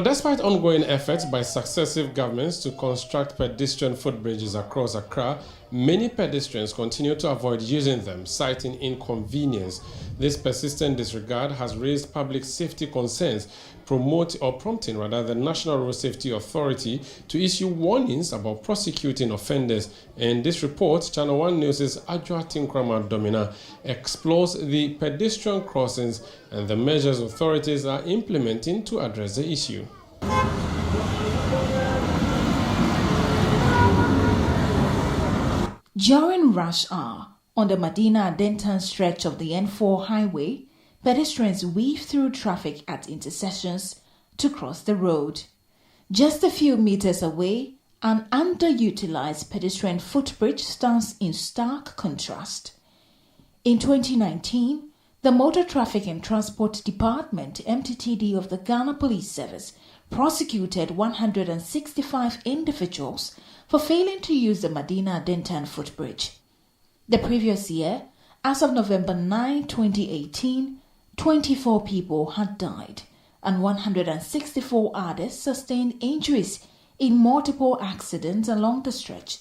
Despite ongoing efforts by successive governments to construct pedestrian footbridges across Accra, many pedestrians continue to avoid using them, citing inconvenience. This persistent disregard has raised public safety concerns, prompting the National Road Safety Authority to issue warnings about prosecuting offenders. In this report, ChannelOne News' Adjoa Tinkrama Domina explores the pedestrian crossings and the measures authorities are implementing to address the issue. During rush hour, on the Medina-Adentan stretch of the N4 highway, pedestrians weave through traffic at intersections to cross the road. Just a few meters away, an underutilized pedestrian footbridge stands in stark contrast. In 2019, the Motor Traffic and Transport Department (MTTD) of the Ghana Police Service prosecuted 165 individuals for failing to use the Medina-Adentan footbridge. The previous year, as of November 9, 2018, 24 people had died and 164 others sustained injuries in multiple accidents along the stretch,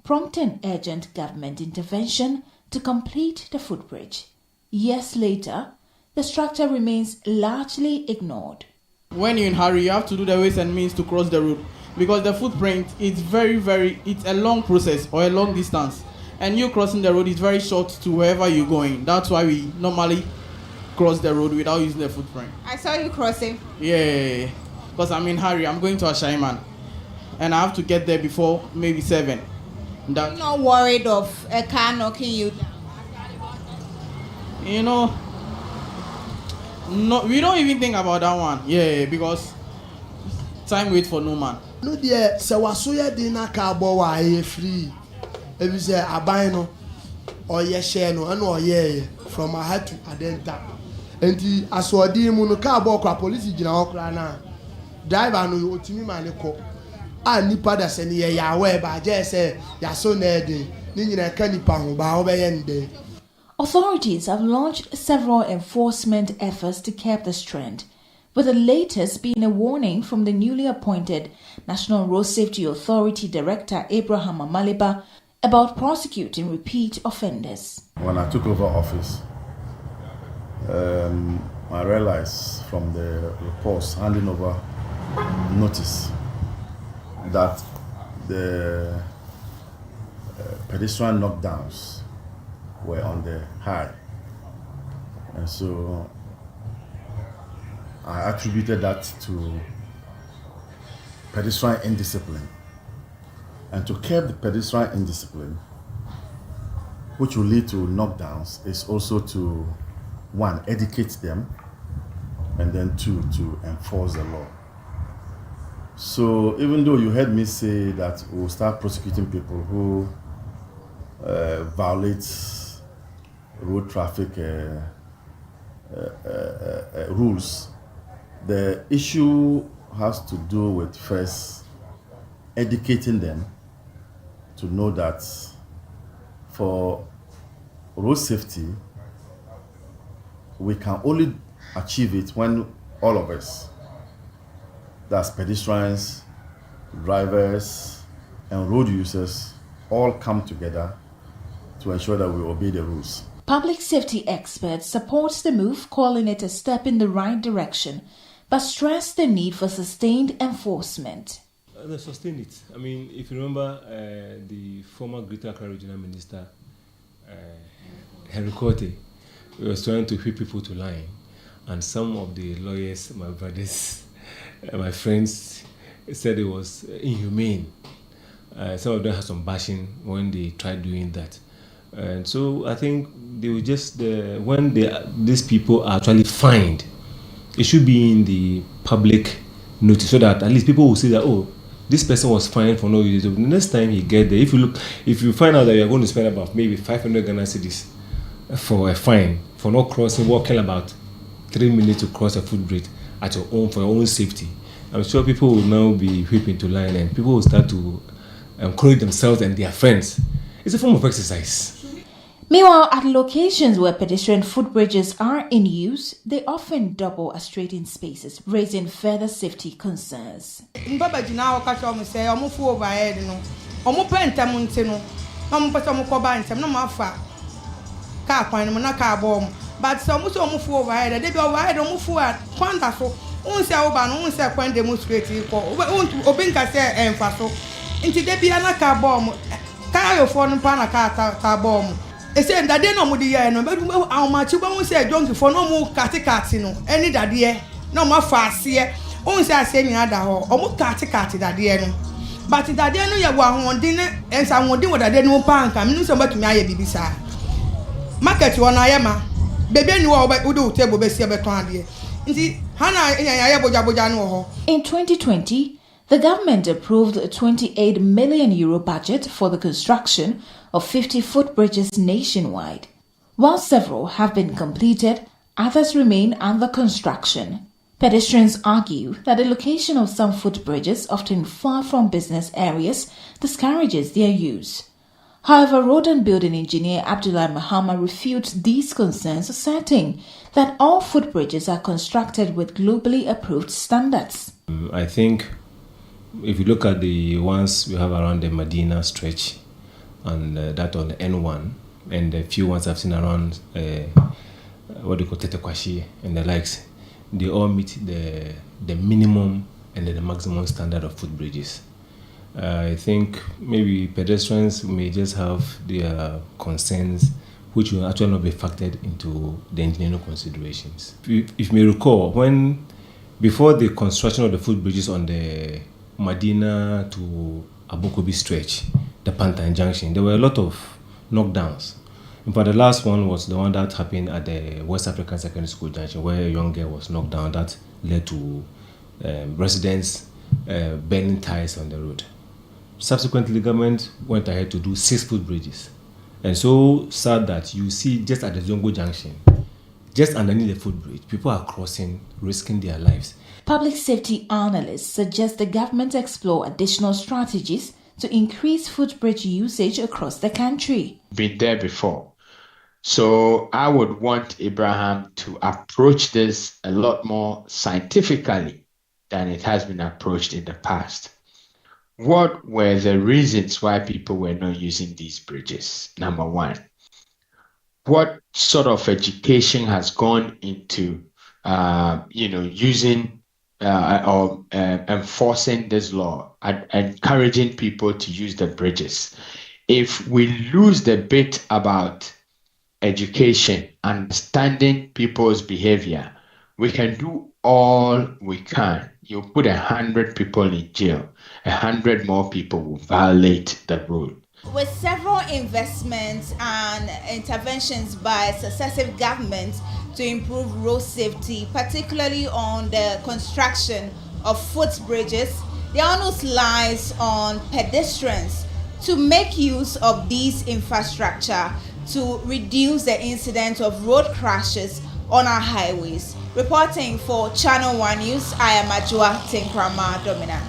prompting urgent government intervention to complete the footbridge. Years later, the structure remains largely ignored. When you're in a hurry, you have to do the ways and means to cross the road because the footprint is it's a long process or a long distance. And you crossing the road is very short to wherever you're going. That's why we normally cross the road without using the footprint. I saw you crossing. Yeah, because I'm in a hurry. I'm going to Ashaiman. And I have to get there before maybe 7. I'm not worried of a car knocking you down. You know, no, we don't even think about that one. Yeah, because time waits for no man. No dear, so wasuya dina kabo wa free. If you say abino or yesheno and or ye from a hat to Adenta. And the aswadi muno kabo kwa police jina okra na driver no otimi maneko. A nipa da se ni ye yawe ba je se yaso na de ni nyina ka nipa ho ba obeye nde. Authorities have launched several enforcement efforts to curb this trend, with the latest being a warning from the newly appointed National Road Safety Authority Director Abraham Amaliba about prosecuting repeat offenders. When I took over office, I realized from the reports handing over notice that the pedestrian knockdowns were on the high, and so I attributed that to pedestrian indiscipline. And to curb the pedestrian indiscipline, which will lead to knockdowns, is also to, 1, educate them, and then 2, to enforce the law. So even though you heard me say that we'll start prosecuting people who violate road traffic rules, the issue has to do with first educating them to know that for road safety, we can only achieve it when all of us, that's pedestrians, drivers, and road users, all come together to ensure that we obey the rules. Public safety experts support the move, calling it a step in the right direction, but stress the need for sustained enforcement. They sustain it. I mean, if you remember the former Greater Accra Regional Minister, Henry Korte, was trying to whip people to line, and some of the lawyers, my brothers, my friends, said it was inhumane. Some of them had some bashing when they tried doing that. And so I think they will just, when these people are actually fined, it should be in the public notice so that at least people will see that, oh, this person was fined for no reason. The next time he get there, if you find out that you're going to spend about maybe 500 Ghana cedis for a fine for not walking about 3 minutes to cross a footbridge at your own for your own safety, I'm sure people will now be whipping to line and people will start to encourage themselves and their friends. It's a form of exercise. Meanwhile, at locations where pedestrian footbridges are in use, they often double as trading spaces, raising further safety concerns. But some overhead, they be overhead, quanta so, when demonstrating for Obinka say and faso. Into the piano car bomb, carry phone pana car bomb. They said that they know Mudia, but how much you won't say, don't for no more catino, any that dear, no more fast here. Only say I say other or more catty that dear. But that they know you want dinner and someone do what I didn't know punk. I'm not somebody to me, I be beside. Market one I am. In 2020, the government approved a €28 million budget for the construction of 50 footbridges nationwide. While several have been completed, others remain under construction. Pedestrians argue that the location of some footbridges, often far from business areas, discourages their use. However, road and building engineer Abdullah Mahama refutes these concerns, asserting that all footbridges are constructed with globally approved standards. I think if you look at the ones we have around the Medina stretch and that on the N1 and the few ones I've seen around what they call Tetekwashi and the likes, they all meet the minimum and the maximum standard of footbridges. I think maybe pedestrians may just have their concerns which will actually not be factored into the engineering considerations. If you may recall, before the construction of the footbridges on the Medina to Abokobi stretch, the Pantan Junction, there were a lot of knockdowns. In fact, the last one was the one that happened at the West African Secondary School junction where a young girl was knocked down that led to residents burning tires on the road. Subsequently, the government went ahead to do 6 footbridges. And so sad that you see just at the Zongo Junction, just underneath the footbridge, people are crossing, risking their lives. Public safety analysts suggest the government explore additional strategies to increase footbridge usage across the country. Been there before. So I would want Abraham to approach this a lot more scientifically than it has been approached in the past. What were the reasons why people were not using these bridges? Number one, what sort of education has gone into, using or enforcing this law and encouraging people to use the bridges? If we lose the bit about education, understanding people's behavior, we can do all we can. You put 100 people in jail, 100 more people will violate the rule. With several investments and interventions by successive governments to improve road safety, particularly on the construction of footbridges, the onus lies on pedestrians to make use of these infrastructure to reduce the incidence of road crashes on our highways. Reporting for Channel One News, I am Ajua Tinkrama Domina.